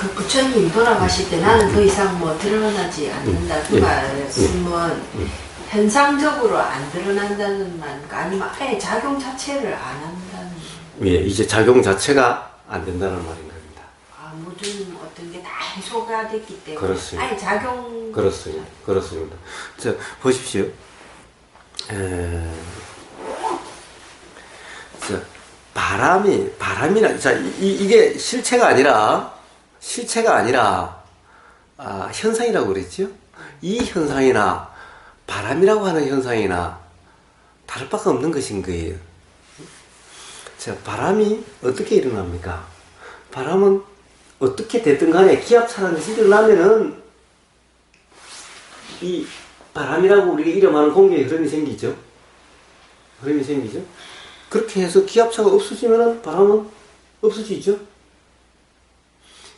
그 부처님 돌아가실 때 나는 더 이상 뭐 드러나지 않는다. 그 말씀은 현상적으로 안 드러난다는 말인가? 아니면 아예 작용 자체를 안 한다는? 예, 이제 작용 자체가 안 된다는 말인 겁니다. 아, 모든 어떤 게 다 해소가 됐기 때문에 그렇습니다. 아예 작용. 그렇습니다. 그렇습니다. 자, 보십시오. 자, 바람이라, 자, 이게 실체가 아니라, 현상이라고 그랬죠? 이 현상이나, 바람이라고 하는 현상이나, 다를 바가 없는 것인 거예요. 자, 바람이 어떻게 일어납니까? 바람은 어떻게 됐든 간에 기압차라는 것이 일어나면은, 이 바람이라고 우리가 이름하는 공기의 흐름이 생기죠? 그렇게 해서 기압차가 없어지면은 바람은 없어지죠?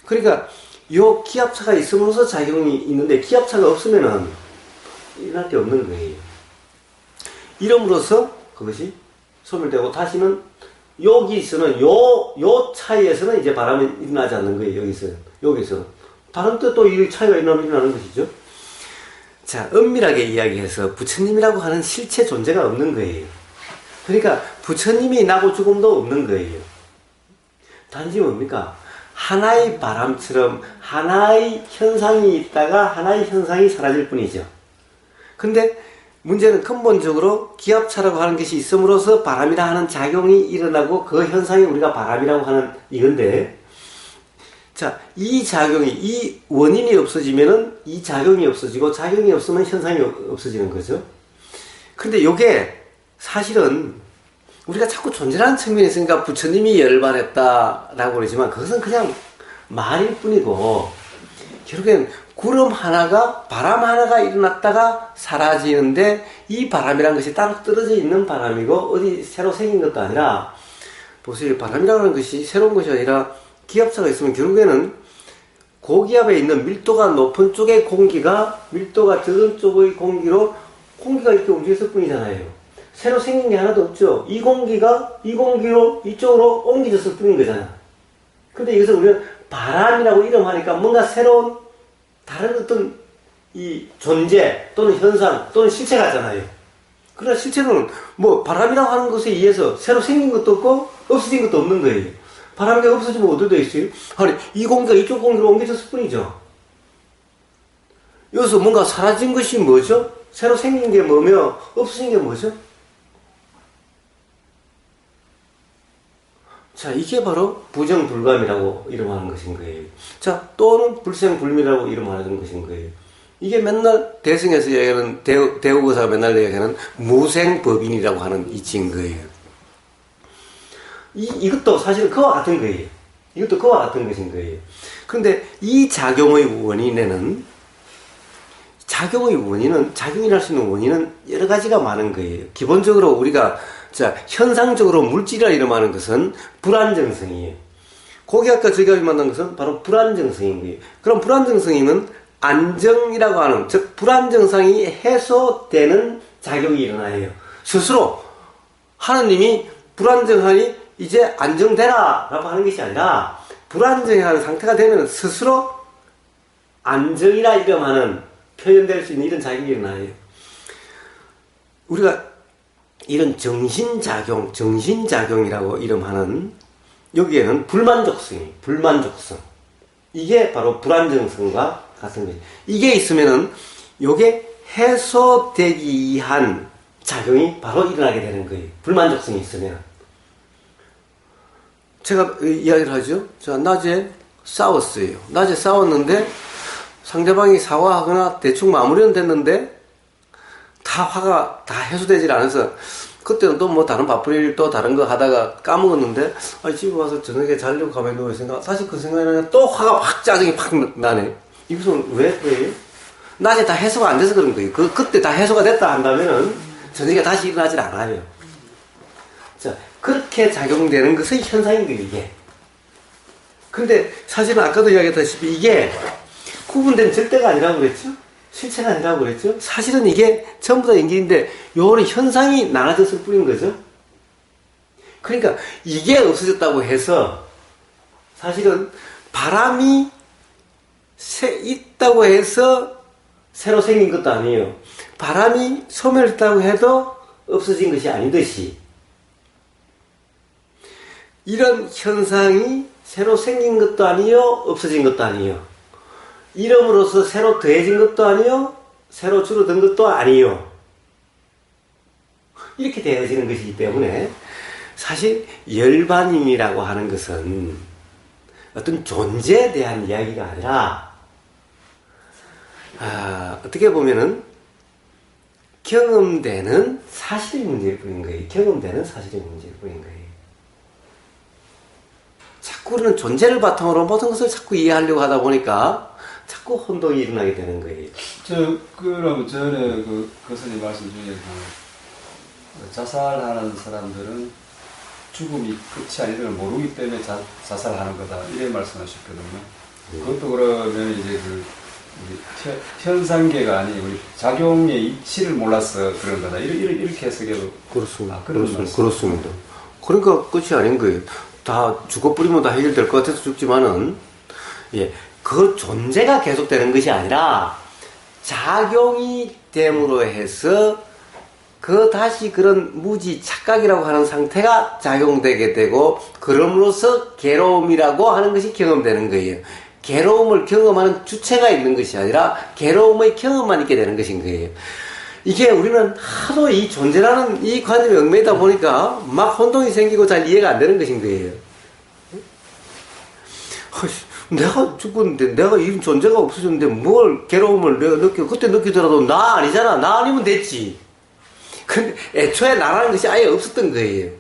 그러니까 요 기압차가 있음으로써 작용이 있는데 기압차가 없으면은 일어날 게 없는 거예요. 이름으로써 그것이 소멸되고 다시는 여기서는 요 차이에서는 이제 바람이 일어나지 않는 거예요. 여기서는. 다른 때 또 이 차이가 일어나는 것이죠. 자, 엄밀하게 이야기해서 부처님이라고 하는 실체 존재가 없는 거예요. 그러니까 부처님이 나고 죽음도 없는 거예요. 단지 뭡니까? 하나의 바람처럼 하나의 현상이 있다가 하나의 현상이 사라질 뿐이죠. 근데 문제는 근본적으로 기압차라고 하는 것이 있음으로써 바람이라 하는 작용이 일어나고 그 현상이 우리가 바람이라고 하는 이건데, 자, 이 작용이, 이 원인이 없어지면은 이 작용이 없어지고 작용이 없으면 현상이 없어지는 거죠. 근데 요게 사실은 우리가 자꾸 존재라는 측면이 있으니까 부처님이 열반했다라고 그러지만 그것은 그냥 말일 뿐이고 결국엔 구름 하나가, 바람 하나가 일어났다가 사라지는데 이 바람이라는 것이 따로 떨어져 있는 바람이고 어디 새로 생긴 것도 아니라, 보세요. 바람이라는 것이 새로운 것이 아니라 기압차가 있으면 결국에는 고기압에 있는 밀도가 높은 쪽의 공기가 밀도가 적은 쪽의 공기로 공기가 이렇게 움직였을 뿐이잖아요. 새로 생긴 게 하나도 없죠. 이 공기가 이 공기로 이쪽으로 옮겨졌을 뿐인 거잖아. 근데 여기서 우리는 바람이라고 이름하니까 뭔가 새로운 다른 어떤 이 존재 또는 현상 또는 실체 같잖아요. 그러나 실체는 뭐 바람이라고 하는 것에 의해서 새로 생긴 것도 없고 없어진 것도 없는 거예요. 바람이 없어지면 어디에 돼 있어요? 아니, 이 공기가 이쪽 공기로 옮겨졌을 뿐이죠. 여기서 뭔가 사라진 것이 뭐죠? 새로 생긴 게 뭐며 없어진 게 뭐죠? 자, 이게 바로 부정불감이라고 이름하는 것인 거예요. 자, 또는 불생불미라고 이름하는 것인 거예요. 이게 맨날 대승에서 얘기하는, 대우고사가 맨날 얘기하는 무생법인이라고 하는 이치인 거예요. 이것도 사실은 그와 같은 거예요. 이것도 그와 같은 것인 거예요. 그런데 이 작용의 원인에는, 작용이 날 수 있는 원인은 여러 가지가 많은 거예요. 기본적으로 우리가, 자, 현상적으로 물질이라 이름하는 것은 불안정성이에요. 고기압과 저기압이 만난 것은 바로 불안정성인 거예요. 그럼 불안정성이면 안정이라고 하는, 즉, 불안정성이 해소되는 작용이 일어나요. 스스로 하느님이 불안정하니 이제 안정되라 라고 하는 것이 아니라, 불안정하는 상태가 되면 스스로 안정이라 이름하는, 표현될 수 있는 이런 작용이 일어나요. 우리가 이런 정신작용이라고 이름하는, 여기에는 불만족성. 이게 바로 불안정성과 같은 거예요. 이게 있으면은, 요게 해소되기 위한 작용이 바로 일어나게 되는 거예요. 불만족성이 있으면. 제가 이야기를 하죠. 자, 낮에 싸웠어요. 낮에 싸웠는데 상대방이 사과하거나 대충 마무리는 됐는데 화가 다 해소되질 않아서 그때는 또 뭐 다른 바쁜 일 또 다른 거 하다가 까먹었는데 집에 와서 저녁에 자려고 가만히 누워있으니까 사실 그 생각이 나면 또 화가 확 짜증이 확 나네. 이것은 왜 그래요? 낮에 다 해소가 안 돼서 그런 거예요. 그때 다 해소가 됐다 한다면은 저녁에 다시 일어나질 않아요. 자, 그렇게 작용되는 것의 현상인 거예요, 이게. 근데 사실은 아까도 이야기했다시피 이게 구분된 절대가 아니라고 그랬죠? 실체가 아니라고 그랬죠? 사실은 이게 전부 다 연기인데 요런 현상이 나눠졌을 뿐인 거죠? 그러니까 이게 없어졌다고 해서 사실은 바람이 있다고 해서 새로 생긴 것도 아니에요. 바람이 소멸했다고 해도 없어진 것이 아니듯이 이런 현상이 새로 생긴 것도 아니요, 없어진 것도 아니요. 이름으로써 새로 더해진 것도 아니요, 새로 줄어든 것도 아니요. 이렇게 되어지는 것이기 때문에 사실 열반임이라고 하는 것은 어떤 존재에 대한 이야기가 아니라 어떻게 보면은 경험되는 사실의 문제일 뿐인 거예요. 경험되는 사실의 문제일 뿐인 거예요. 자꾸 우리는 존재를 바탕으로 모든 것을 자꾸 이해하려고 하다 보니까 자꾸 혼동이 일어나게 되는 거예요. 그럼 전에 그 선생님 말씀 중에 자살하는 사람들은 죽음이 끝이 아닌 걸 모르기 때문에 자살하는 거다. 이래 말씀하셨거든요. 그것도 그러면 이제 현상계가 아니고 작용의 이치를 몰라서 그런 거다. 이렇게 해석해도. 그렇습니다. 그렇습니다. 그러니까 끝이 아닌 거예요. 다 죽어버리면 다 해결될 것 같아서 죽지만은, 그 존재가 계속되는 것이 아니라, 작용이 됨으로 해서, 다시 그런 무지 착각이라고 하는 상태가 작용되게 되고, 그럼으로써 괴로움이라고 하는 것이 경험되는 거예요. 괴로움을 경험하는 주체가 있는 것이 아니라, 괴로움의 경험만 있게 되는 것인 거예요. 이게 우리는 하도 이 존재라는 이 관념에 얽매이다 보니까 막 혼동이 생기고 잘 이해가 안 되는 것인 거예요. 내가 죽었는데 내가 이 존재가 없어졌는데 뭘 괴로움을 내가 그때 느끼더라도 나 아니잖아. 나 아니면 됐지. 근데 애초에 나라는 것이 아예 없었던 거예요.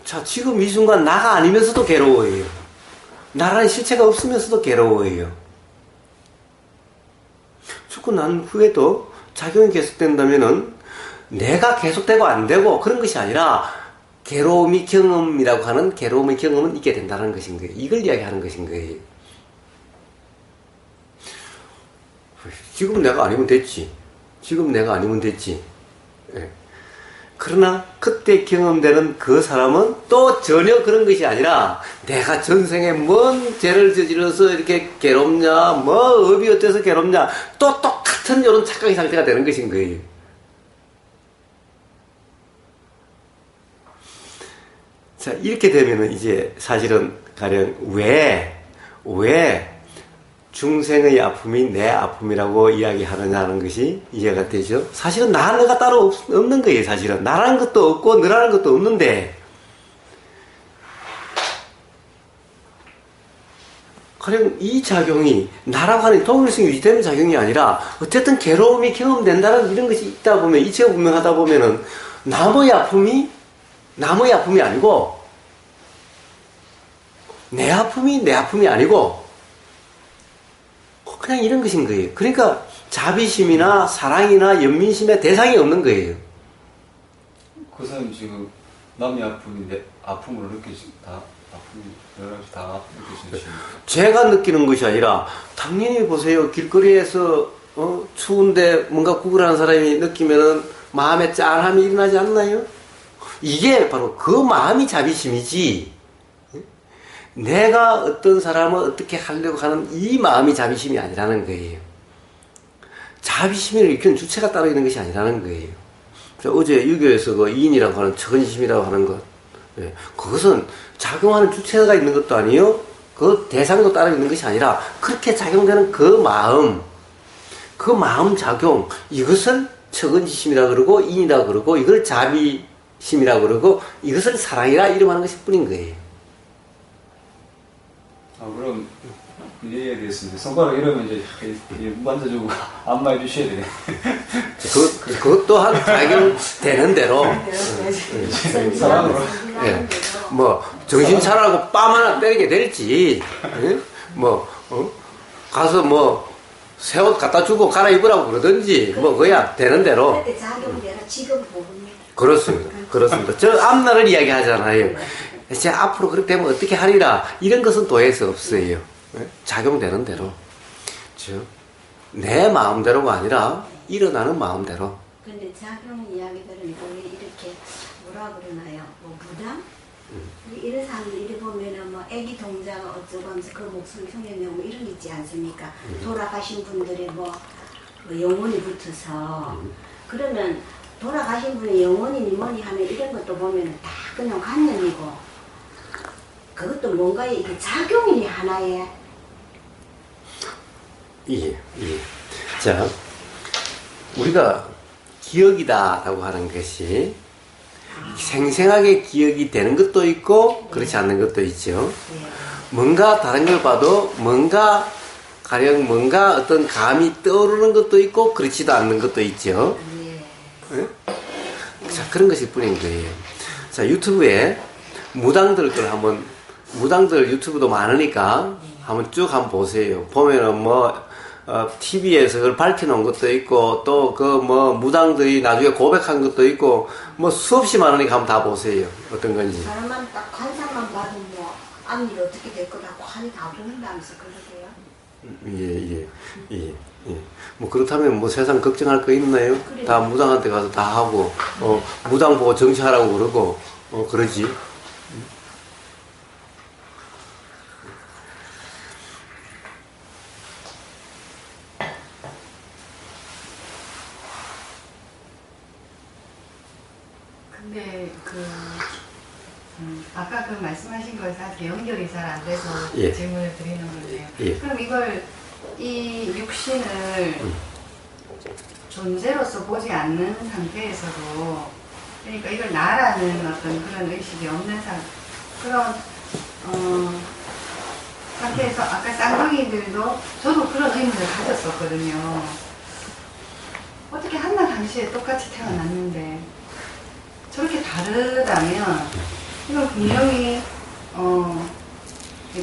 자, 지금 이 순간 나가 아니면서도 괴로워해요. 나라는 실체가 없으면서도 괴로워해요. 죽고 난 후에도 작용이 계속된다면은 내가 계속되고 안 되고 그런 것이 아니라 괴로움이 경험이라고 하는 괴로움의 경험은 있게 된다는 것인 거예요. 이걸 이야기하는 것인 거예요. 지금 내가 아니면 됐지. 지금 내가 아니면 됐지. 그러나 그때 경험되는 그 사람은 또 전혀 그런 것이 아니라 내가 전생에 뭔 죄를 저질러서 이렇게 괴롭냐, 뭐 업이 어때서 괴롭냐, 또 똑같은 이런 착각의 상태가 되는 것인 거예요. 자, 이렇게 되면은 이제 사실은 가령 왜 중생의 아픔이 내 아픔이라고 이야기하느냐는 것이 이해가 되죠. 사실은 나가 따로 없는 거예요. 사실은 나라는 것도 없고 너라는 것도 없는데 가령 이 작용이 나라고 하는 동일성이 유지되는 작용이 아니라 어쨌든 괴로움이 경험된다는 이런 것이 있다 보면 이치가 분명하다 보면은 남의 아픔이 아니고 내 아픔이 아니고 그냥 이런 것인 거예요. 그러니까 자비심이나 사랑이나 연민심의 대상이 없는 거예요. 그 사람 지금 남의 아픔이 내 아픔으로 느껴진다. 아픔이 여러 가지 다 느껴지시는 제가 느끼는 것이 아니라 당연히 보세요. 길거리에서 추운데 뭔가 구걸하는 사람이 느끼면은 마음에 짠함이 일어나지 않나요? 이게 바로 그 마음이 자비심이지. 내가 어떤 사람을 어떻게 하려고 하는 이 마음이 자비심이 아니라는 거예요. 자비심을 일으키는 주체가 따로 있는 것이 아니라는 거예요. 어제 유교에서 그 이인이라고 하는 처근심이라고 하는 것, 그것은 작용하는 주체가 있는 것도 아니요, 그 대상도 따로 있는 것이 아니라 그렇게 작용되는 그 마음 작용, 이것을 처근지심이라 그러고 인이라 그러고 이걸 자비심이라 그러고 이것을 사랑이라 이름하는 것일 뿐인 거예요. 그럼 이해가 되겠습니다. 손가락 이러면 이제 만져주고 안마해 주셔야 되네. 그것 또한 작용되는 대로. 사랑으로. 뭐, 정신 차리라고 뺨 하나 때리게 될지, 가서 새 옷 갖다 주고 갈아입으라고 그러든지, 그야 되는 대로. 작용대로 지금 보입니다. 그렇습니다. 저 앞날을 이야기하잖아요. 이제 앞으로 그렇게 되면 어떻게 하리라 이런 것은 도할 수 없어요. 작용되는 대로, 내 마음대로가 아니라 일어나는 마음대로. 근데 작용 이야기들은 이렇게 뭐라 그러나요? 부담? 이런 사람들 이래 보면은 뭐 애기 동자가 어쩌고 하면서 그 목숨 흉내내고 뭐 이런 게 있지 않습니까? 돌아가신 분들의 뭐 영혼이 붙어서 그러면 돌아가신 분의 영혼이니 뭐니 하면 이런 것도 보면 다 그냥 관념이고 그것도 뭔가 이게 작용이니 하나의 예. 자, 우리가 기억이다라고 하는 것이 생생하게 기억이 되는 것도 있고 그렇지 않는 것도 있죠. 뭔가 다른 걸 봐도 가령 뭔가 어떤 감이 떠오르는 것도 있고 그렇지도 않는 것도 있죠. 네? 자, 그런 것일 뿐인 거예요. 자, 유튜브에 무당들 유튜브도 많으니까 한번 보세요. 보면은 TV에서 그걸 밝혀놓은 것도 있고, 또 무당들이 나중에 고백한 것도 있고, 수없이 많으니까 한번 다 보세요. 어떤 건지. 사람만 딱 관상만 봐도 뭐 앞일이 어떻게 될 거다 관이 다 보인다면서 그러세요? 예. 그렇다면 세상 걱정할 거 있나요? 그래. 다 무당한테 가서 다 하고, 무당 보고 정치하라고 그러고, 그러지. 근데 아까 그 말씀하신 거에 사실 연결이 잘 안 돼서 예. 질문을 드리는 건데요. 예. 그럼 이 육신을 존재로서 보지 않는 상태에서도, 그러니까 이걸 나라는 어떤 그런 의식이 없는 그런 상태에서 아까 쌍둥이들도 저도 그런 의문을 가졌었거든요. 어떻게 한날 한시에 똑같이 태어났는데 저렇게 다르다면 이건 분명히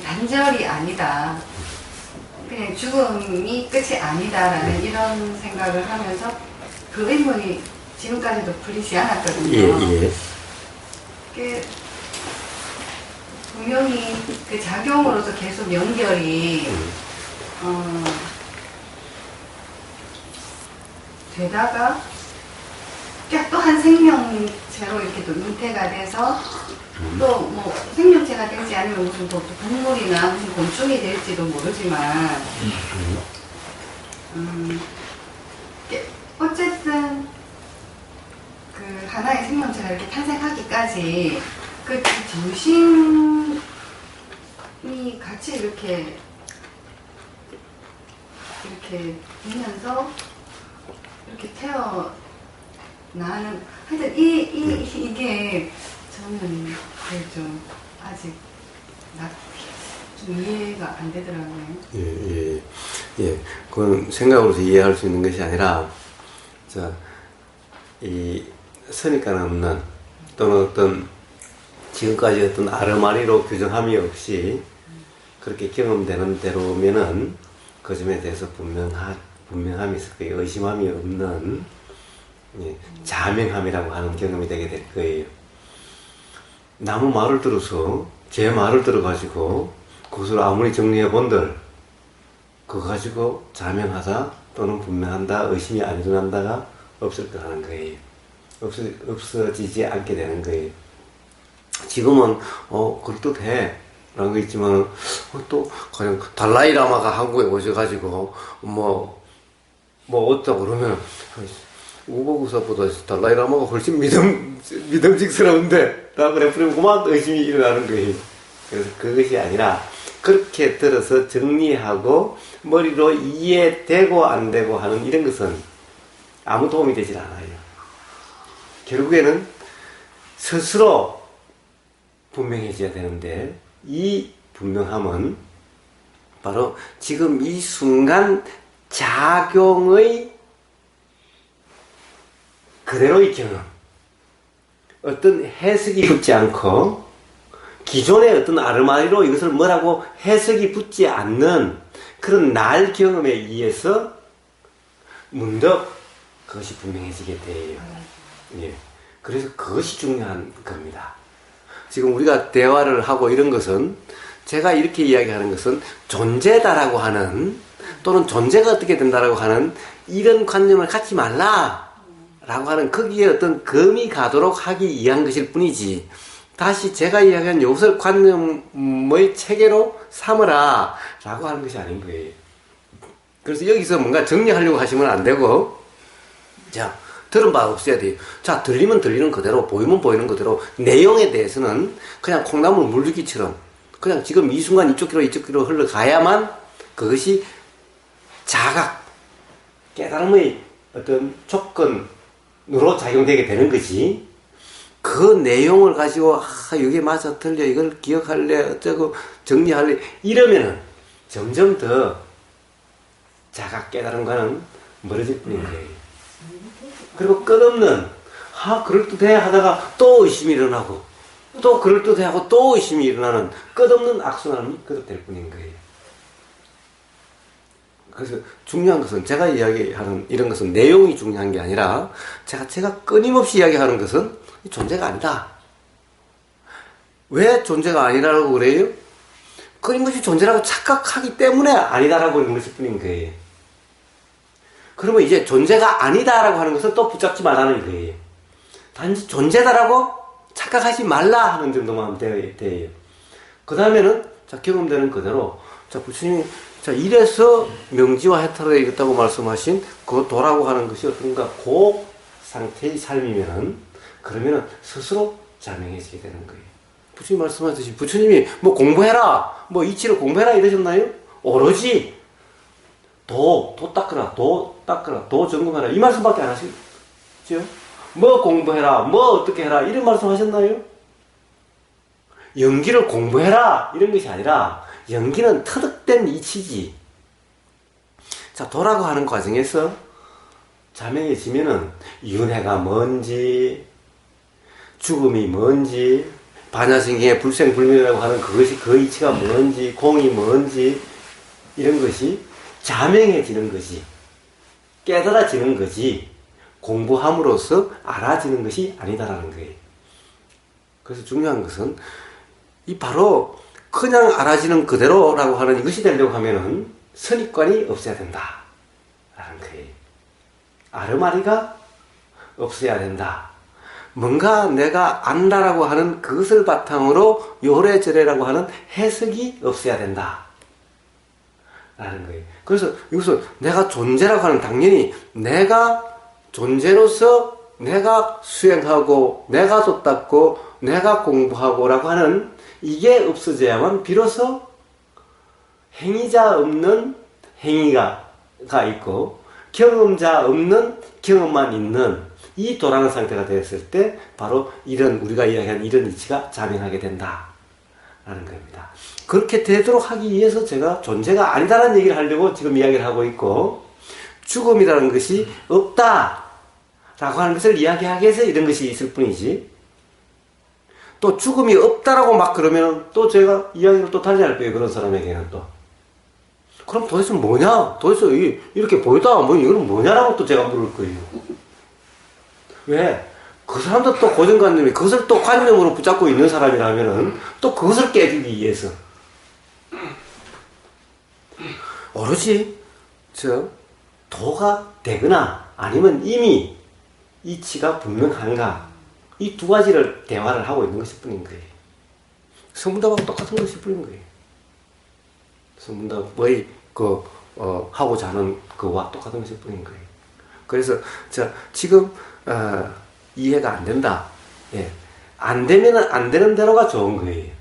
단절이 아니다. 그냥 죽음이 끝이 아니다라는 이런 생각을 하면서 그 의문이 지금까지도 풀리지 않았거든요. 예. 그게 분명히 그 작용으로서 계속 연결이 되다가 또 한 생명체로 이렇게 또 잉태가 돼서 또 뭐 생명체가 될지 아니면 무슨 또 동물이나 무슨 곤충이 될지도 모르지만 어쨌든 그 하나의 생명체가 이렇게 탄생하기까지 그 정신이 같이 이렇게 되면서 이렇게 태어나는 하여튼 이게 저는 좀 아직 좀 이해가 안 되더라고요. 예. 그건 생각으로서 이해할 수 있는 것이 아니라, 이 선입관 없는 또는 어떤 지금까지 어떤 아르마리로 규정함이 없이 그렇게 경험되는 대로면은 그 점에 대해서 분명함이 있을 거예요. 의심함이 없는 자명함이라고 하는 경험이 되게 될 거예요. 나무 말을 들어서 제 말을 들어가지고 그것을 아무리 정리해 본들 그거 가지고 자명하다 또는 분명한다 의심이 안 일어난다가 없을 거라는 거예요. 없어지지 않게 되는 거예요. 지금은 그럴듯해 라는 거 있지만 또 그냥 달라이라마가 한국에 오셔가지고 뭐 어쩌고 그러면 우보구사보다 달라이라마가 훨씬 믿음직스러운데 다 그래 그러면 그만 의심이 일어나는 거예요. 그래서 그것이 아니라 그렇게 들어서 정리하고 머리로 이해되고 안 되고 하는 이런 것은 아무 도움이 되질 않아요. 결국에는 스스로 분명해져야 되는데 이 분명함은 바로 지금 이 순간 작용의 그대로의 경험, 어떤 해석이 붙지 않고 기존의 어떤 아르마리로 이것을 뭐라고 해석이 붙지 않는 그런 날 경험에 의해서 문득 그것이 분명해지게 돼요. 예. 그래서 그것이 중요한 겁니다. 지금 우리가 대화를 하고 이런 것은 제가 이렇게 이야기하는 것은 존재다라고 하는 또는 존재가 어떻게 된다라고 하는 이런 관념을 갖지 말라 라고 하는 거기에 어떤 금이 가도록 하기 위한 것일 뿐이지 다시 제가 이야기한 요설 관념의 체계로 삼으라 라고 하는 것이 아닌 거예요. 그래서 여기서 뭔가 정리하려고 하시면 안 되고, 자, 들은 바 없어야 돼요. 자, 들리면 들리는 그대로, 보이면 보이는 그대로, 내용에 대해서는 그냥 콩나물 물리기처럼 그냥 지금 이 순간 이쪽 귀로 이쪽 귀로 흘러가야만 그것이 자각, 깨달음의 어떤 조건으로 작용되게 되는 거지. 그 내용을 가지고 이게 맞아 틀려 이걸 기억할래 어쩌고 정리할래 이러면은 점점 더 자각 깨달음과는 멀어질 뿐인 거예요. 그리고 끝없는 그럴듯해 하다가 또 의심이 일어나고 또 그럴듯해 하고 또 의심이 일어나는 끝없는 악순환이 거듭될 뿐인 거예요. 그래서 중요한 것은 제가 이야기하는 이런 것은 내용이 중요한 게 아니라 제가 끊임없이 이야기하는 것은 존재가 아니다. 왜 존재가 아니라고 그래요? 끊임없이 존재라고 착각하기 때문에 아니다라고 하는 것일 뿐인 거예요. 그러면 이제 존재가 아니다라고 하는 것을 또 붙잡지 말라는 거예요. 단지 존재다라고 착각하지 말라 하는 정도만 하면 돼요. 그 다음에는 경험되는 그대로 부처님이 이래서 명지와 해탈을 이겼다고 말씀하신 그 도라고 하는 것이 어떤가 그 상태의 삶이면은 그러면은 스스로 자명해지게 되는 거예요. 부처님 말씀하듯이 부처님이 뭐 공부해라, 뭐 이치를 공부해라 이러셨나요? 오로지 도 닦으라, 도 점검해라 이 말씀밖에 안 하시죠? 뭐 공부해라, 뭐 어떻게 해라 이런 말씀 하셨나요? 연기를 공부해라 이런 것이 아니라 연기는 터득된 이치지. 자, 도라고 하는 과정에서 자명해지면은 윤회가 뭔지, 죽음이 뭔지, 반야생경의 불생불멸이라고 하는 그것이 그 이치가 뭔지, 공이 뭔지 이런 것이 자명해지는 것이 깨달아지는 것이 공부함으로써 알아지는 것이 아니다라는 거예요. 그래서 중요한 것은 이 바로 그냥 알아지는 그대로라고 하는 이것이 되려고 하면은 선입관이 없어야 된다 라는 거예요. 아르마리가 없어야 된다. 뭔가 내가 안다라고 하는 그것을 바탕으로 요래저래라고 하는 해석이 없어야 된다 라는 거예요. 그래서 여기서 내가 존재라고 하는 당연히 내가 존재로서 내가 수행하고 내가 돛닦고 내가 공부하고 라고 하는 이게 없어져야만 비로소 행위자 없는 행위가 있고 경험자 없는 경험만 있는 이 도라는 상태가 되었을 때 바로 이런 우리가 이야기한 이런 이치가 자명하게 된다 라는 겁니다. 그렇게 되도록 하기 위해서 제가 존재가 아니다라는 얘기를 하려고 지금 이야기를 하고 있고 죽음이라는 것이 없다 라고 하는 것을 이야기하기 위해서 이런 것이 있을 뿐이지 또 죽음이 없다라고 막 그러면 또 제가 이야기를 또 달리 할 거예요. 그런 사람에게는 또. 그럼 도대체 뭐냐? 도대체 이렇게 보이다 뭐 이건 뭐냐라고 또 제가 물을 거예요. 왜? 그 사람도 또 고정관념이 그것을 또 관념으로 붙잡고 있는 사람이라면은 또 그것을 깨주기 위해서 오로지 도가 되거나 아니면 이미 이치가 분명한가 이 두 가지를 대화를 하고 있는 것일 뿐인 거예요. 성문답하고 똑같은 것일 뿐인 거예요. 성문답의 하고자 하는 그와 똑같은 것일 뿐인 거예요. 그래서 지금 이해가 안 된다. 예. 안 되면은 안 되는 대로가 좋은 거예요.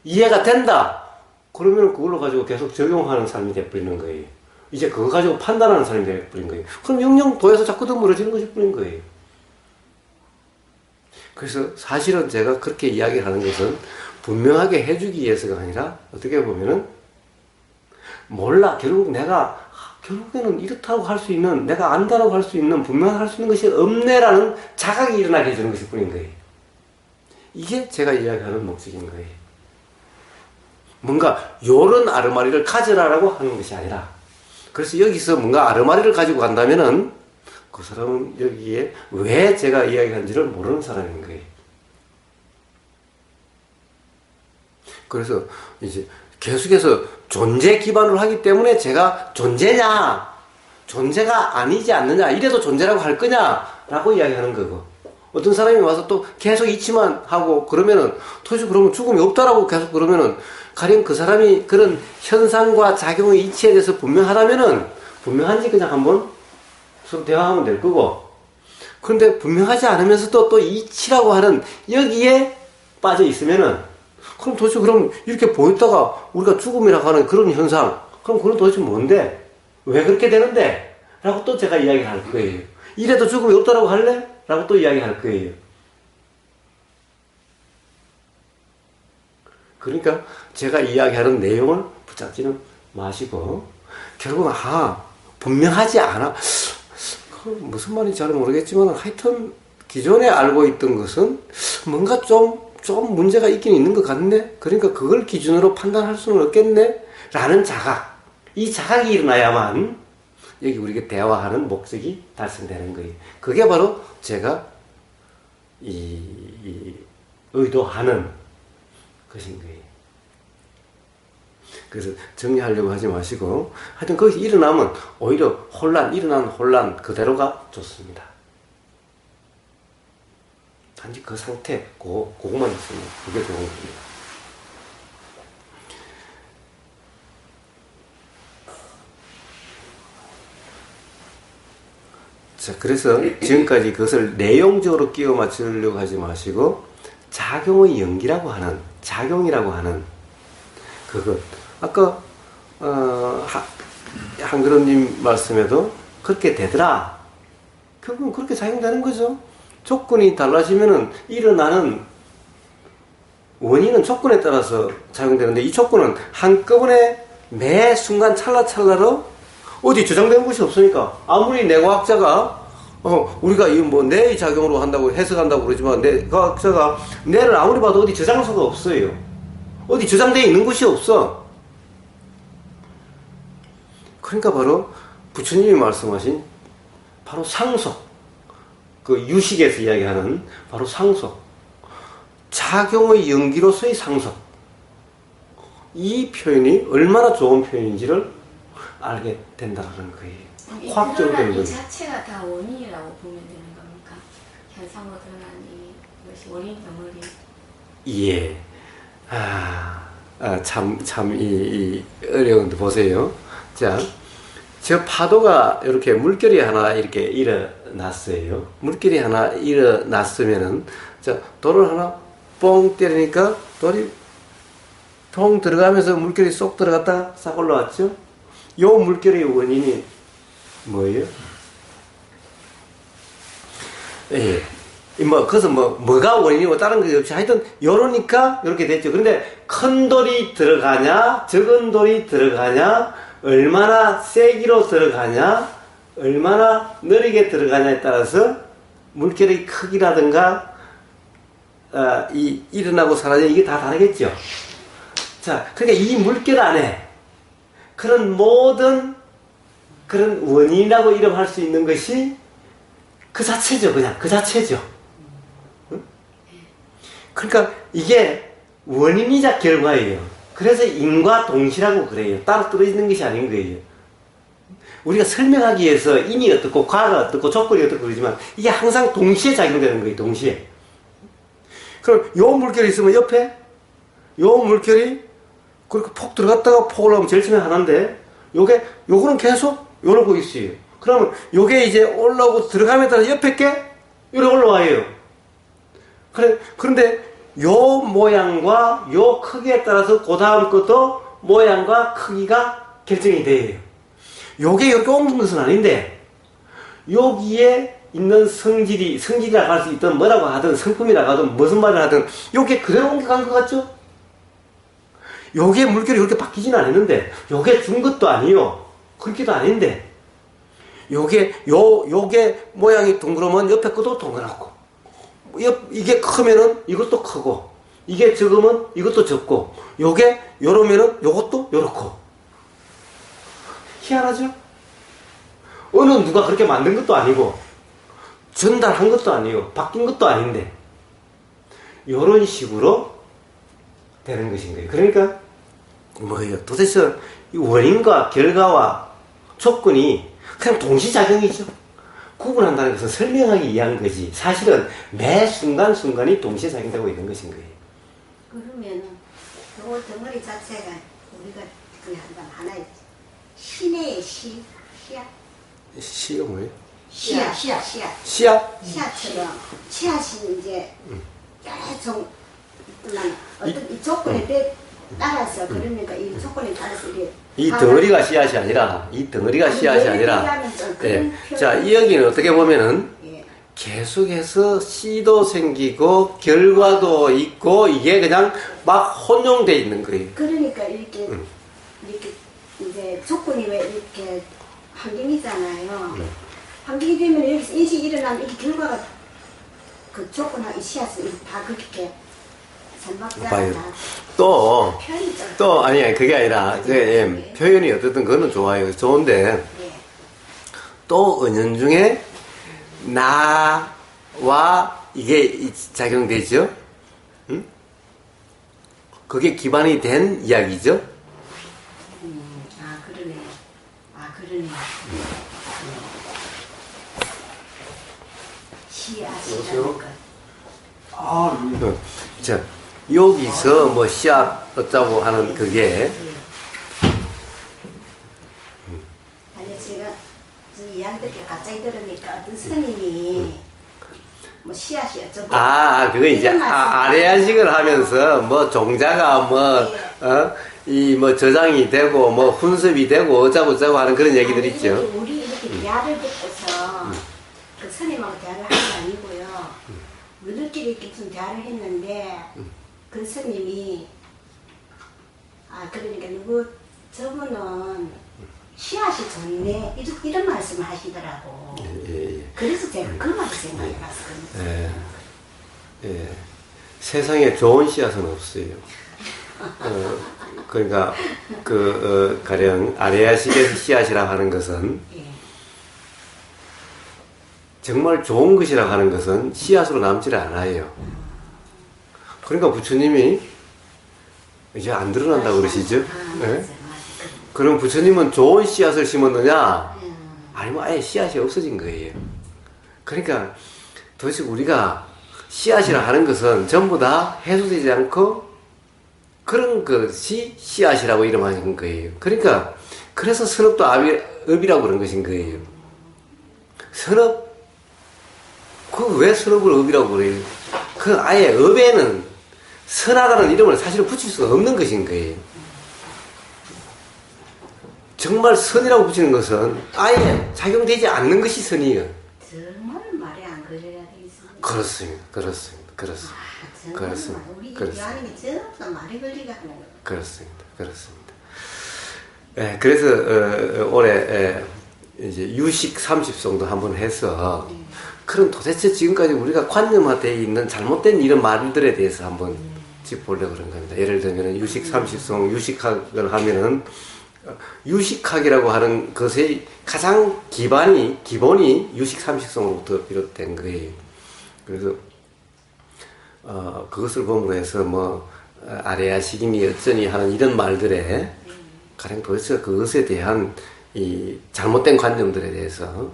이해가 된다. 그러면 그걸로 가지고 계속 적용하는 삶이 돼버리는 거예요. 이제 그거 가지고 판단하는 삶이 돼버린 거예요. 그럼 영영 도에서 자꾸 더 멀어지는 것일 뿐인 거예요. 그래서 사실은 제가 그렇게 이야기를 하는 것은 분명하게 해주기 위해서가 아니라 어떻게 보면은 몰라 결국에는 이렇다고 할 수 있는 내가 안다라고 할 수 있는 분명하게 할 수 있는 것이 없네라는 자각이 일어나게 해주는 것일 뿐인 거예요. 이게 제가 이야기하는 목적인 거예요. 뭔가 요런 아르마리를 가져라라고 하는 것이 아니라 그래서 여기서 뭔가 아르마리를 가지고 간다면은 그 사람은 여기에 왜 제가 이야기한지를 모르는 사람인 거예요. 그래서 이제 계속해서 존재 기반으로 하기 때문에 제가 존재냐, 존재가 아니지 않느냐, 이래도 존재라고 할 거냐라고 이야기하는 거고 어떤 사람이 와서 또 계속 이치만 하고 그러면은 도대체 그러면 죽음이 없다라고 계속 그러면은 가령 그 사람이 그런 현상과 작용의 이치에 대해서 분명하다면은 분명한지 그냥 한번 서로 대화하면 될 거고, 그런데 분명하지 않으면서도 또 이치라고 하는 여기에 빠져 있으면은 그럼 도대체 그럼 이렇게 보였다가 우리가 죽음이라고 하는 그런 현상, 그럼 그건 도대체 뭔데? 왜 그렇게 되는데? 라고 또 제가 이야기를 할 거예요. 이래도 죽음이 없다라고 할래? 라고 또 이야기할 거예요. 그러니까 제가 이야기하는 내용을 붙잡지는 마시고 결국은 분명하지 않아. 무슨 말인지 잘 모르겠지만 하여튼 기존에 알고 있던 것은 뭔가 좀 문제가 있긴 있는 것 같네. 그러니까 그걸 기준으로 판단할 수는 없겠네. 라는 자각. 이 자각이 일어나야만 여기 우리가 대화하는 목적이 달성되는 거예요. 그게 바로 제가 의도하는 것인 거예요. 그래서 정리하려고 하지 마시고 하여튼 거기서 일어나면 오히려 일어난 혼란 그대로가 좋습니다. 단지 그 상태 그것만 있으면 그게 좋은 겁니다. 자, 그래서 지금까지 그것을 내용적으로 끼워 맞추려고 하지 마시고 작용의 연기라고 하는, 작용이라고 하는 그것. 아까 한그릇님 말씀에도 그렇게 되더라. 결국은 그렇게 작용되는 거죠. 조건이 달라지면은 일어나는 원인은 조건에 따라서 작용되는데 이 조건은 한꺼번에 매 순간 찰나찰나로 어디 저장된 것이 없으니까 아무리 뇌과학자가 우리가 이 뇌의 작용으로 한다고 해석한다고 그러지만 뇌과학자가 뇌를 아무리 봐도 어디 저장소가 없어요. 어디 저장되어 있는 곳이 없어. 그러니까 바로 부처님이 말씀하신 바로 상속, 그 유식에서 이야기하는 바로 상속, 작용의 연기로서의 상속, 이 표현이 얼마나 좋은 표현인지를 알게 된다는 거예요. 과학적으로 되는 이 거예요. 자체가 다 원인이라고 보면 되는 겁니까? 현상으로 드러난 이것이 원인 덩어리. 예. 이 어려운데 보세요. 자, 저 파도가 이렇게 물결이 하나 이렇게 일어났어요. 물결이 하나 일어났으면은, 자, 돌을 하나 뻥 때리니까 돌이 통 들어가면서 물결이 쏙 들어갔다가 싹 올라왔죠? 요 물결의 원인이 뭐예요? 예. 그래서 뭐가 원인이고 다른 게 없이 하여튼, 요러니까 이렇게 됐죠. 그런데 큰 돌이 들어가냐, 적은 돌이 들어가냐, 얼마나 세기로 들어가냐, 얼마나 느리게 들어가냐에 따라서 물결의 크기라든가, 일어나고 사라지는 이게 다 다르겠죠. 자, 그러니까 이 물결 안에 그런 모든 그런 원인이라고 이름할 수 있는 것이 그 자체죠. 그냥 그 자체죠. 응? 그러니까 이게 원인이자 결과예요. 그래서 인과 동시라고 그래요. 따로 떨어지는 것이 아닌 거예요. 우리가 설명하기 위해서 인이 어떻고 과가 어떻고 조건이 어떻고 그러지만 이게 항상 동시에 작용되는 거예요. 동시에. 그럼 요 물결이 있으면 옆에 요 물결이 그렇게 폭 들어갔다가 폭 올라오면 제일 처음에 하나인데 요거는 계속 요러고 있어요. 그러면 요게 이제 올라오고 들어감에 따라 옆에 게 요래 올라와요. 그런데 요 모양과 요 크기에 따라서 그 다음 것도 모양과 크기가 결정이 돼요. 요게 이렇게 옮긴 것은 아닌데 여기에 있는 성질이라고 할 수 있든 뭐라고 하든 성품이라고 하든 무슨 말을 하든 요게 그대로 옮겨간 것 같죠? 요게 물결이 그렇게 바뀌지는 않았는데 요게 준 것도 아니요. 그렇게도 아닌데 요게 모양이 동그라면 옆에 것도 동그랗고 이게 크면은 이것도 크고 이게 적으면 이것도 적고 요게 요러면은 요것도 요렇고 희한하죠? 어느 누가 그렇게 만든 것도 아니고 전달한 것도 아니고 바뀐 것도 아닌데 요런 식으로 되는 것인 거예요. 그러니까 뭐예요? 도대체 이 원인과 결과와 조건이 그냥 동시작용이죠. 구분한다는 것은 설명하기 위한 거지. 사실은 매 순간순간이 동시에 작용되고 있는 것인 거예요. 그러면은 요 덩어리 자체가 우리가 그냥 하나의 신의 씨앗 시가 뭐예요? 씨앗 씨앗? 씨앗처럼 씨앗이 이제 계속 어떤 이 조건에 따라서 그러니까 이 조건에 따라서 이게 이 덩어리가 씨앗이 아니라 예. 자, 이 여기는 어떻게 보면은 예. 계속해서 씨도 생기고 결과도 있고 이게 그냥 막 혼용돼 있는 거예요. 그러니까 이렇게 이제 조건이 왜 이렇게 환경이잖아요. 환경이 되면 여기서 인식이 일어나면 이 결과가 그 조건하고 이 씨앗을 다 그렇게 봐요. 삼박자가 또 아니야 그게 아니라 표현이 어쨌든 그거는 좋아요. 좋은데 예. 또 은연중에 나와 이게 작용되죠. 응? 그게 기반이 된 이야기죠. 그러네. 씨앗이라는 것. 자, 여기서 뭐 씨앗 어쩌고 하는 그게 아니 제가 이 이야기 듣기 갑자기 들으니까 어떤 스님이 뭐 씨앗이 어쩌고 그거 이제 아래야식을 하면서 뭐 종자가 이 뭐 저장이 되고 뭐 훈습이 되고 어쩌고 저쩌고 하는 그런 얘기들 있죠. 우리 이렇게 대화를 듣고서 그 스님하고 대화를 한 게 아니고요. 우리들끼리 이렇게 좀 대화를 했는데 그 스님이 그러니까 저분은 씨앗이 좋네 이런 말씀을 하시더라고. 예. 그래서 제가 그 말을 생각해봤어요. 세상에 좋은 씨앗은 없어요. 그러니까 가령 아레아식에서 씨앗이라고 하는 것은 정말 좋은 것이라고 하는 것은 씨앗으로 남지를 않아요. 그러니까 부처님이 이제 안 드러난다고 그러시죠? 그럼 부처님은 좋은 씨앗을 심었느냐? 아니면 아예 씨앗이 없어진 거예요. 그러니까 도대체 우리가 씨앗이라 하는 것은 전부 다 해소되지 않고 그런 것이 씨앗이라고 이름하신 거예요. 그러니까 그래서 선업도 업이라고 그런 것인 거예요. 선업? 왜 선업을 업이라고 그래요? 아예 업에는 선하다는 이름을 사실은 붙일 수가 없는 것인 거예요. 정말 선이라고 붙이는 것은 아예 작용되지 않는 것이 선이에요. 정말 말이 안 걸려야 되겠습니다. 그렇습니다. 우리 대화하는 게 전부 말이 걸리게 하는 거예요. 그렇습니다. 그래서 올해 이제 유식 30송도 한번 해서 그럼 도대체 지금까지 우리가 관념화되어 있는 잘못된 이런 말들에 대해서 한번 짚어보려고 그런 겁니다. 예를 들면 유식 30송, 유식학을 하면은 유식학이라고 하는 것의 가장 기본이 유식 30송으로부터 비롯된 거예요. 그래서 그것을 보므로 해서 아레아식이니 어쩌니 하는 이런 말들에 가령 도대체 그것에 대한 이 잘못된 관념들에 대해서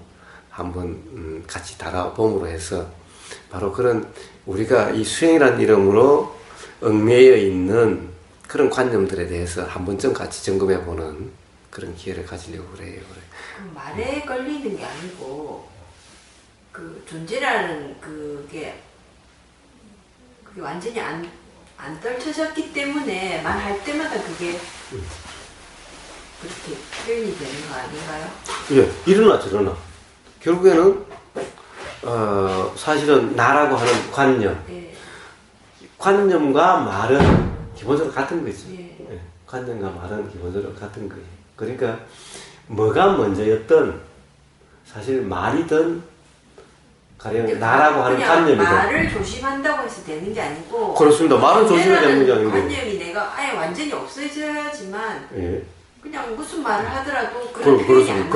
한번 같이 달아봄으로 해서 바로 그런 우리가 이 수행이라는 이름으로 얽매여 있는 그런 관념들에 대해서 한 번쯤 같이 점검해보는 그런 기회를 가지려고 그래요. 그 말에 걸리는 게 아니고 그 존재라는 그게 완전히 안 떨쳐졌기 때문에 말할 때마다 그게 그렇게 표현이 되는 거 아닌가요? 예, 이러나 저러나 결국에는 사실은 나라고 하는 관념, 관념과 말은 기본적으로 같은 거지. 관념과 말은 기본적으로 같은 거예요. 그러니까 뭐가 먼저였든 사실 말이든 가령 나라고 하는 관념이든 말을 조심한다고 해서 되는 게 아니고 그렇습니다. 말은 조심해야 되는 게 아니고 관념이 내가 아예 완전히 없어져야지만 그냥 무슨 말을 하더라도 그런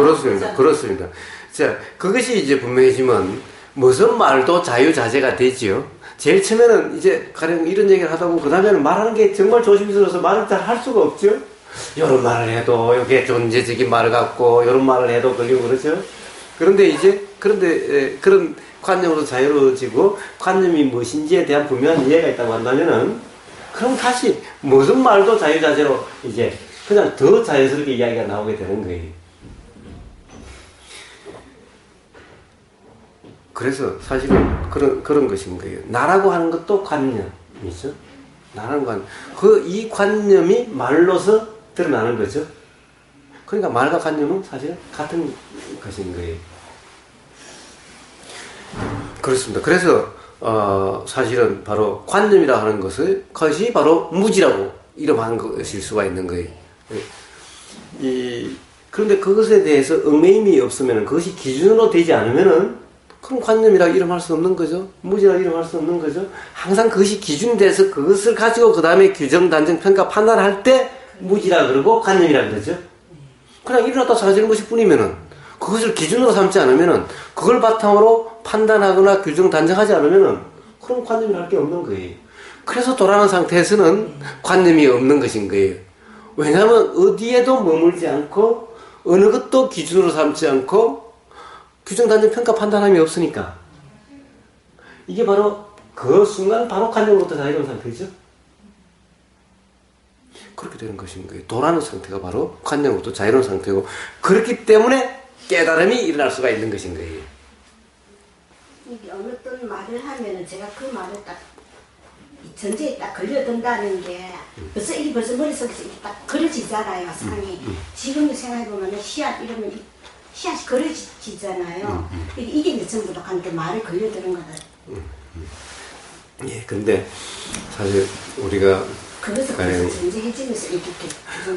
그렇습니다. 자, 그것이 이제 분명해지면 무슨 말도 자유자재가 되지요. 제일 처음에는 이제 가령 이런 얘기를 하다 보면 그 다음에는 말하는 게 정말 조심스러워서 말을 잘 할 수가 없죠. 이런 말을 해도 이게 존재적인 말을 갖고 이런 말을 해도 걸리고 그렇죠. 그런데 그런 관념으로 자유로워지고 관념이 무엇인지에 대한 분명한 이해가 있다고 한다면은 그럼 다시 무슨 말도 자유자재로 이제 그냥 더 자연스럽게 이야기가 나오게 되는 거예요. 그래서 사실은 그런 것인 거예요. 나라고 하는 것도 관념이죠. 나라는 관념. 이 관념이 말로서 드러나는 거죠. 그러니까 말과 관념은 사실은 같은 것인 거예요. 그렇습니다. 그래서 사실은 바로 관념이라 하는 것이 바로 무지라고 이름하는 것일 수가 있는 거예요. 그런데 그것에 대해서 얽매임이 없으면 그것이 기준으로 되지 않으면은 그럼 관념이라 이름할 수 없는 거죠. 무지라 이름할 수 없는 거죠. 항상 그것이 기준이 돼서 그것을 가지고 그 다음에 규정, 단정, 평가, 판단할 때 무지라 그러고 관념이라 그러죠. 그냥 일어났다 사라지는 것일 뿐이면은 그것을 기준으로 삼지 않으면은 그걸 바탕으로 판단하거나 규정, 단정하지 않으면은 그럼 관념이라 할 게 없는 거예요. 그래서 돌아가는 상태에서는 관념이 없는 것인 거예요. 왜냐하면 어디에도 머물지 않고 어느 것도 기준으로 삼지 않고 규정, 단정, 평가, 판단함이 없으니까 이게 바로 그 순간 바로 관념으로부터 자유로운 상태죠. 그렇게 되는 것인 거예요. 도라는 상태가 바로 관념으로부터 자유로운 상태고 그렇기 때문에 깨달음이 일어날 수가 있는 것인 거예요. 이게 어느 어떤 말을 하면은 제가 그 말을 딱 전제에 딱 걸려든다는 게 벌써 머릿속에서 이렇게 딱 그려지잖아요, 상이. 지금 생각해보면 씨앗 이러면 씨앗이 그려지잖아요. 이게 이제 전부 다 한테 말을 걸려드는 거다. 예, 근데 사실 우리가 그래서 전제해지면서 이렇게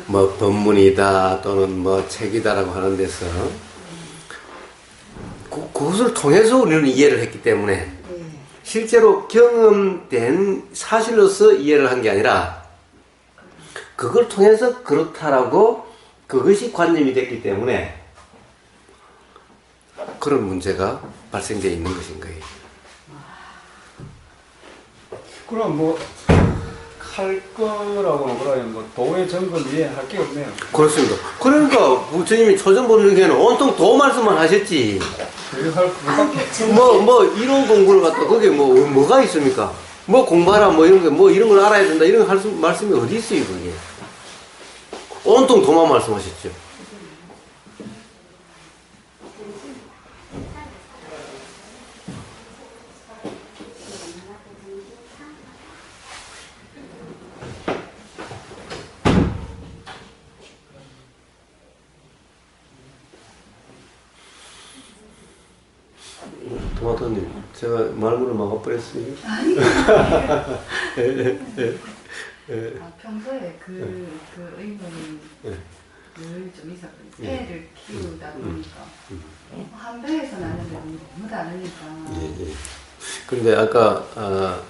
뭐 법문이다 또는 뭐 책이다라고 하는 데서 그것을 통해서 우리는 이해를 했기 때문에 실제로 경험된 사실로서 이해를 한 게 아니라 그걸 통해서 그렇다라고 그것이 관념이 됐기 때문에 그런 문제가 발생되어 있는 것인 거예요. 그럼 뭐 할 거라고는 그러면 뭐 도의 정건 이해할 게 없네요. 그렇습니다. 그러니까 부처님이 초전 보내기에는 온통 도 말씀만 하셨지. 뭐 이론 공부를 갖다 거기에 뭐가 있습니까? 뭐 공부하라 뭐 이런 걸 알아야 된다 이런 말씀이 어디 있어요 그게? 온통 도만 말씀하셨죠. 도마토님, 제가 말문을 막아버렸어요. 아니. 평소에 그 의문이 늘 좀 있었거든요. 애를 키우다 보니까 한 배에서 나는 게 너무 다르니까. 예. 그런데 아까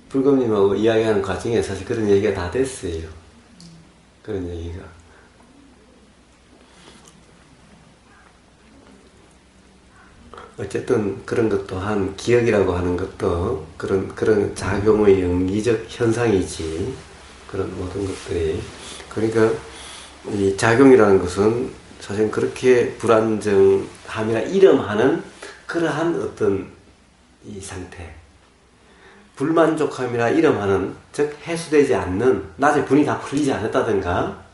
불검님하고 이야기하는 과정에 사실 그런 얘기가 다 됐어요. 그런 얘기가. 어쨌든 그런 것 또한 기억이라고 하는 것도 그런 작용의 연기적 현상이지. 그런 모든 것들이. 그러니까 이 작용이라는 것은 사실 그렇게 불안정함이라 이름하는 그러한 어떤 이 상태. 불만족함이라 이름하는, 즉 해소되지 않는, 낮에 분이 다 풀리지 않았다든가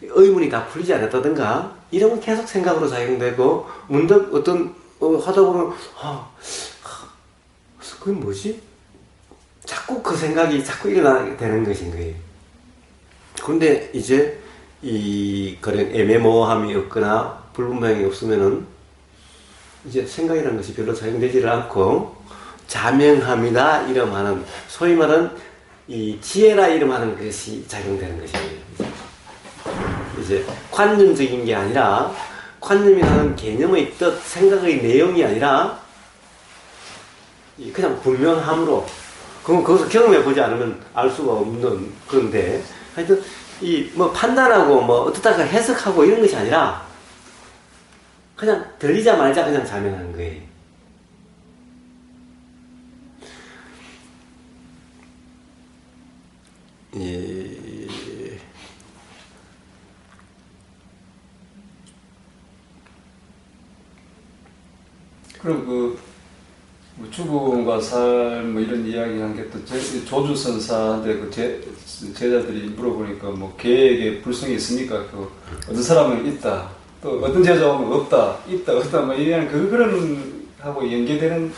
의문이 다 풀리지 않았다든가 이러면 계속 생각으로 작용되고 문득 어떤 하다 보면 그게 뭐지? 자꾸 그 생각이 자꾸 일어나게 되는 것인 거예요. 그런데 이제 그런 애매모호함이 없거나 불분명함이 없으면은 이제 생각이라는 것이 별로 작용되지를 않고 자명함이다 이름하는 소위 말하는 이 지혜라 이름하는 것이 작용되는 것이에요. 이제 관념적인 게 아니라 관념이라는 개념의 뜻, 생각의 내용이 아니라 그냥 분명함으로 그것을 경험해 보지 않으면 알 수가 없는 건데 하여튼 뭐 판단하고 뭐 어떻다가 해석하고 이런 것이 아니라 그냥 들리자마자 그냥 자명하는 거예요. 그럼 뭐 죽음과 삶 뭐 이런 이야기한 게 또 조주선사한테 그 제자들이 물어보니까 뭐 개에게 불성이 있습니까? 그 어떤 사람은 있다. 또 어떤 제자 오면 없다. 있다. 없다. 뭐 이런 그런 하고 연계되는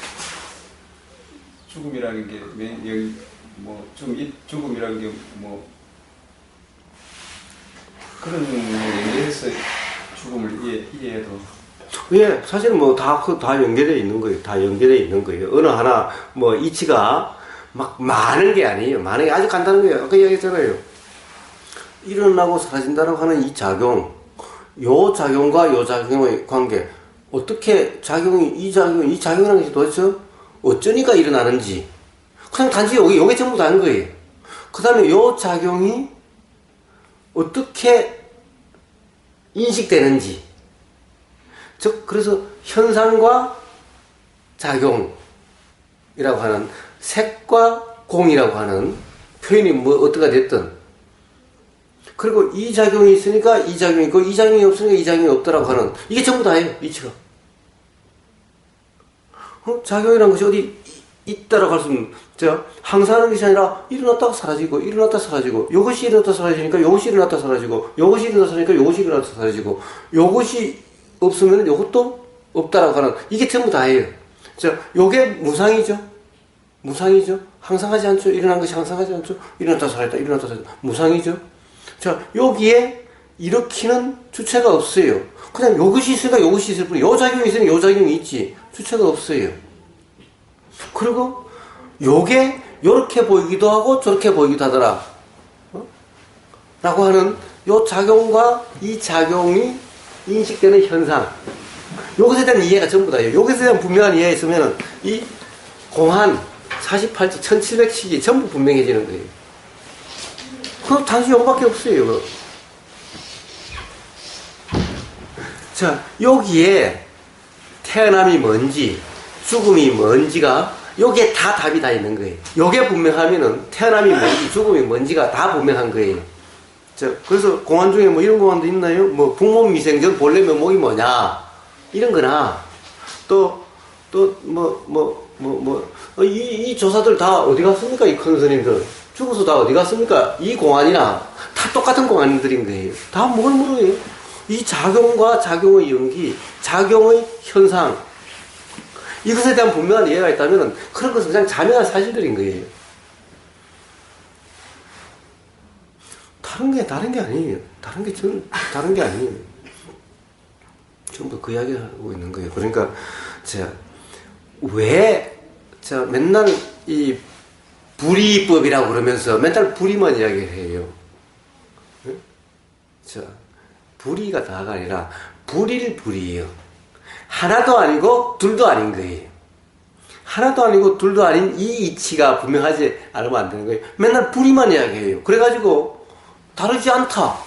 죽음이라는 게 뭐 죽음이라는 게 뭐 그런 연계해서 죽음을 이해해도. 예, 사실은 뭐 다 연결되어 있는 거예요. 다 연결되어 있는 거예요. 어느 하나, 뭐, 이치가 막 많은 게 아니에요. 많은 게 아주 간단한 거예요. 아까 이야기했잖아요. 일어나고 사라진다고 하는 이 작용, 요 작용과 요 작용의 관계, 어떻게 이 작용이라는 것이 도대체 어쩌니까 일어나는지, 그냥 단지 요게 전부 다인 거예요. 그 다음에 요 작용이 어떻게 인식되는지, 즉 그래서 현상과 작용이라고 하는 색과 공이라고 하는 표현이 뭐 어떠가 됐든, 그리고 이 작용이 있으니까 이 작용이 있고 이 작용이 없으니까 이 작용이 없더라고 하는, 이게 전부 다예요. 이치가 작용이라는 것이 어디 있다라고 할 수는, 제가 항상 하는 것이 아니라 일어났다가 사라지고 일어났다 사라지고, 요것이 일어났다 사라지니까 요것이 일어났다 사라지고, 요것이 일어났다 사라지니까 요것이 일어났다 사라지고, 요것이 없으면 요것도 없다라고 하는, 이게 전부 다예요. 자, 요게 무상이죠. 무상이죠. 항상하지 않죠. 일어난 것이 항상하지 않죠. 일어났다 사라졌다, 일어났다 사라졌다. 무상이죠. 자, 여기에 일으키는 주체가 없어요. 그냥 요것이 있으니까 요것이 있을 뿐이에요. 요 작용이 있으니까 요 작용이 있지. 주체가 없어요. 그리고 요게 요렇게 보이기도 하고 저렇게 보이기도 하더라. 라고 하는 요 작용과 이 작용이 인식되는 현상, 요것에 대한 이해가 전부 다예요. 요것에 대한 분명한 이해가 있으면 이 공한 48지 1700식이 전부 분명해지는 거예요. 그거 단순히 요거밖에 없어요. 그거. 자, 여기에 태어남이 뭔지 죽음이 뭔지가, 요게 다 답이 다 있는 거예요. 요게 분명하면은 태어남이 뭔지 죽음이 뭔지가 다 분명한 거예요. 자, 그래서 공안 중에 뭐 이런 공안도 있나요? 뭐 북몸 미생전 본래 면목이 뭐냐 이런 거나, 이 조사들 다 어디 갔습니까? 이 큰 스님들 죽어서 다 어디 갔습니까? 이 공안이나 다 똑같은 공안들인 거예요. 다 뭘 물어요? 이 작용과 작용의 연기, 작용의 현상, 이것에 대한 분명한 이해가 있다면 그런 것은 그냥 자명한 사실들인 거예요. 다른 게 아니에요. 다른 게 아니에요. 전부 그 이야기 하고 있는 거예요. 그러니까, 제가 맨날 이 불이법이라고 그러면서 맨날 불이만 이야기해요. 네? 자, 불이가 다가 아니라 불이에요. 하나도 아니고 둘도 아닌 거예요. 하나도 아니고 둘도 아닌 이 이치가 분명하지 않으면 안 되는 거예요. 맨날 불이만 이야기해요. 그래가지고 다르지 않다,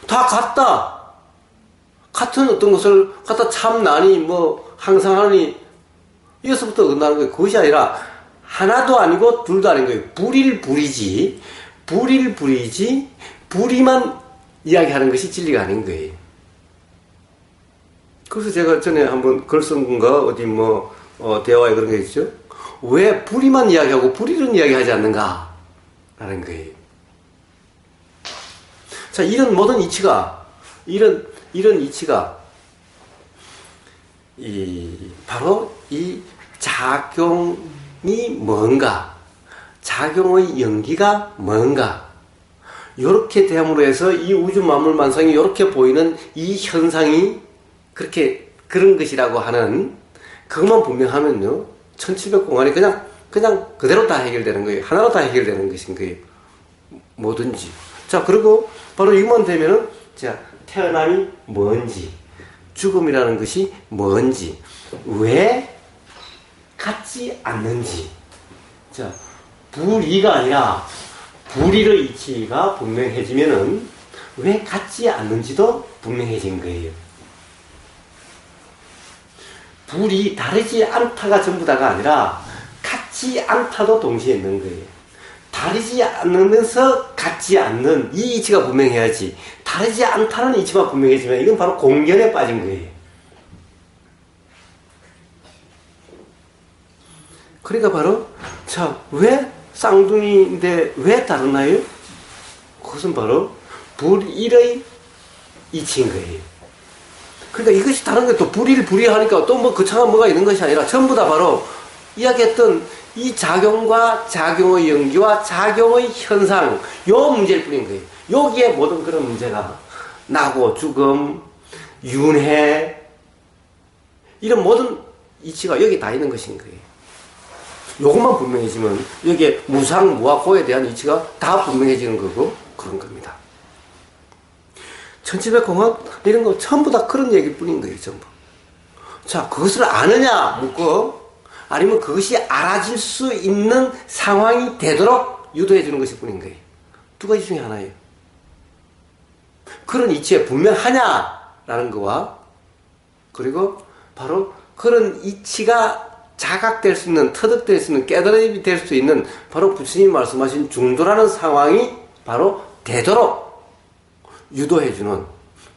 다 같다, 같은 어떤 것을 갖다 참나니 뭐 항상 하니, 이것부터 끝나는 거예요. 그것이 아니라 하나도 아니고 둘도 아닌 거예요. 불이지 불이만 이야기하는 것이 진리가 아닌 거예요. 그래서 제가 전에 한번 글 쓴 건가 어디 대화에 그런 게 있죠. 왜 불이만 이야기하고 불이는 이야기하지 않는가 라는 거예요. 자, 이런 모든 이치가, 이런 이치가, 바로 이 작용이 뭔가, 작용의 연기가 뭔가, 요렇게 됨으로 해서 이 우주 만물 만상이 요렇게 보이는 이 현상이 그런 것이라고 하는, 그것만 분명하면요, 1700공안이 그냥 그대로 다 해결되는 거예요. 하나로 다 해결되는 것인 거예요. 뭐든지. 자, 그리고 바로 이것만 되면은, 자, 태어남이 뭔지, 죽음이라는 것이 뭔지, 왜 같지 않는지. 자, 불이가 아니라 불이의 이치가 분명해지면은 왜 같지 않는지도 분명해진 거예요. 불이 다르지 않다가 전부 다가 아니라 같지 않다도 동시에 있는 거예요. 다르지 않으면서 같지 않는 이 이치가 분명해야지, 다르지 않다는 이치만 분명해지면 이건 바로 공견에 빠진 거예요. 그러니까 바로 자, 왜 쌍둥이인데 왜 다르나요? 그것은 바로 불일의 이치인 거예요. 그러니까 이것이 다른 게 또 불이하니까 또 뭐 거창한 뭐가 있는 것이 아니라 전부 다 바로 이야기했던 이 작용과 작용의 연기와 작용의 현상, 요 문제일 뿐인 거예요. 여기에 모든 그런 문제가 나고 죽음, 윤회, 이런 모든 이치가 여기 다 있는 것인 거예요. 요것만 분명해지면 여기에 무상, 무와 고에 대한 이치가 다 분명해지는 거고 그런 겁니다. 1700공학 이런 거 전부 다 그런 얘기일 뿐인 거예요. 전부. 자, 그것을 아느냐 묻고 아니면 그것이 알아질 수 있는 상황이 되도록 유도해 주는 것일 뿐인 거예요. 두 가지 중에 하나예요. 그런 이치에 분명하냐라는 거와 그리고 바로 그런 이치가 자각될 수 있는, 터득될 수 있는, 깨달음이 될 수 있는 바로 부처님이 말씀하신 중도라는 상황이 바로 되도록 유도해주는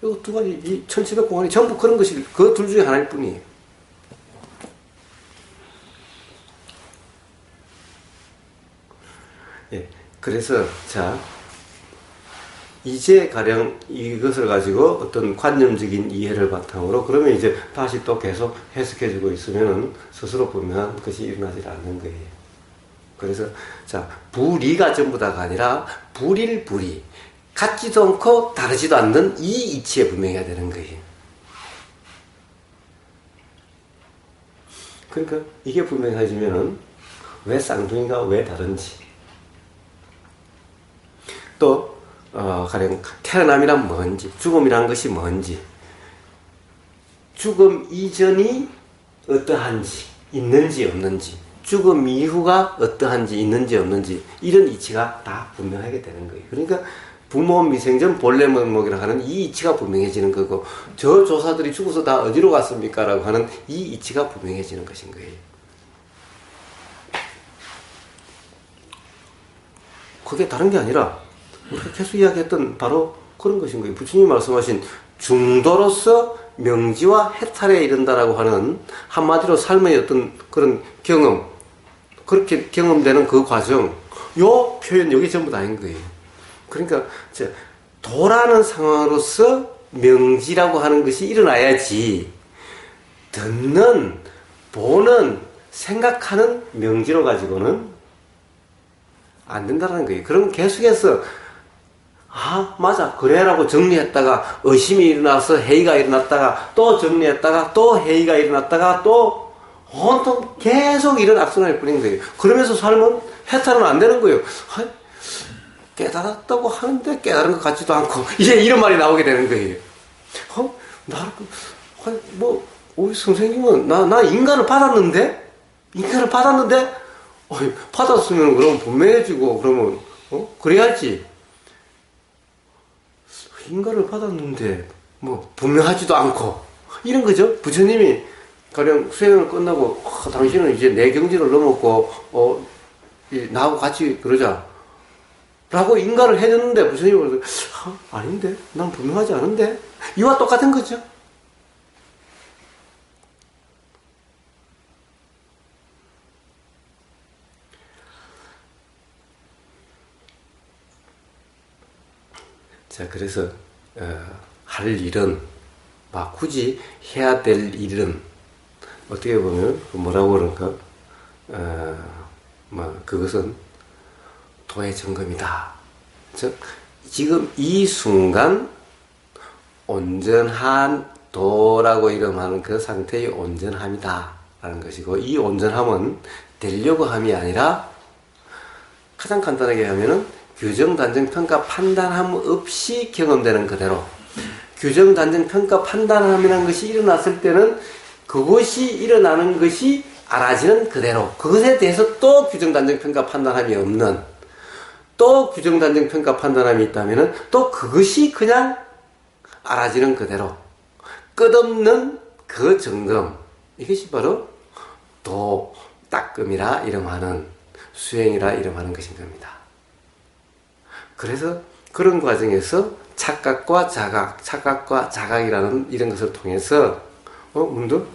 이 두 가지, 이 1700공안이 전부 그런 것이 그 둘 중에 하나일 뿐이에요. 예, 그래서 자 이제 가령 이것을 가지고 어떤 관념적인 이해를 바탕으로 그러면 이제 다시 또 계속 해석해주고 있으면은 스스로 분명한 것이 일어나지 않는 거예요. 그래서 자 불이가 전부 다가 아니라 불이 같지도 않고 다르지도 않는 이 이치에 분명해야 되는 거예요. 그러니까 이게 분명해지면은 왜 쌍둥이가 왜 다른지 또 가령 태어남이란 뭔지, 죽음이란 것이 뭔지, 죽음 이전이 어떠한지, 있는지 없는지, 죽음 이후가 어떠한지, 있는지 없는지, 이런 이치가 다 분명하게 되는 거예요. 그러니까 부모 미생전 본래 면목이라고 하는 이 이치가 분명해지는 거고, 저 조사들이 죽어서 다 어디로 갔습니까? 라고 하는 이 이치가 분명해지는 것인 거예요. 그게 다른 게 아니라 우리가 계속 이야기했던 바로 그런 것인 거예요. 부처님이 말씀하신 중도로서 명지와 해탈에 이른다라고 하는 한마디로 삶의 어떤 그런 경험, 그렇게 경험되는 그 과정, 요 표현 여기 전부 다인 거예요. 그러니까 도라는 상황으로서 명지라고 하는 것이 일어나야지 듣는, 보는, 생각하는 명지로 가지고는 안 된다는 거예요. 그럼 계속해서 아 맞아 그래라고 정리했다가 의심이 일어나서 회의가 일어났다가 또 정리했다가 또 회의가 일어났다가 또 온통 계속 이런 악순환일 뿐인 거예요. 그러면서 삶은 해탈은 안 되는 거예요. 깨달았다고 하는데 깨달은 것 같지도 않고 이제 이런 말이 나오게 되는 거예요. 우리 선생님은 나 인간을 받았는데 받았으면 그러면 분명해지고 그러면 그래야지. 인간을 받았는데 뭐 분명하지도 않고 이런 거죠. 부처님이 가령 수행을 끝나고 당신은 이제 내 경지를 넘었고 나하고 같이 그러자 라고 인가를 해줬는데 부처님이 아닌데 난 분명하지 않은데 이와 똑같은 거죠. 자, 그래서, 할 일은, 굳이 해야 될 일은, 어떻게 보면, 뭐라고 그럴까, 그것은 도의 점검이다. 즉, 지금 이 순간, 온전한 도라고 이름하는 그 상태의 온전함이다. 라는 것이고, 이 온전함은 되려고 함이 아니라, 가장 간단하게 하면은, 규정, 단정, 평가, 판단함 없이 경험되는 그대로 규정, 단정, 평가, 판단함이라는 것이 일어났을 때는 그것이 일어나는 것이 알아지는 그대로 그것에 대해서 또 규정, 단정, 평가, 판단함이 없는 또 규정, 단정, 평가, 판단함이 있다면 또 그것이 그냥 알아지는 그대로 끝없는 그 점검 이것이 바로 도, 따끔이라 이름하는 수행이라 이름하는 것인 겁니다. 그래서 그런 과정에서 착각과 자각이라는 이런 것을 통해서 문득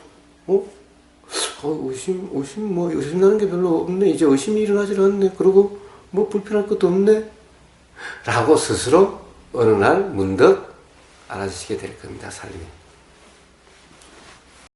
의심 나는 게 별로 없네. 이제 의심이 일어나질 않네. 그러고 뭐 불편할 것도 없네. 라고 스스로 어느 날 문득 알아주시게 될 겁니다, 살림이.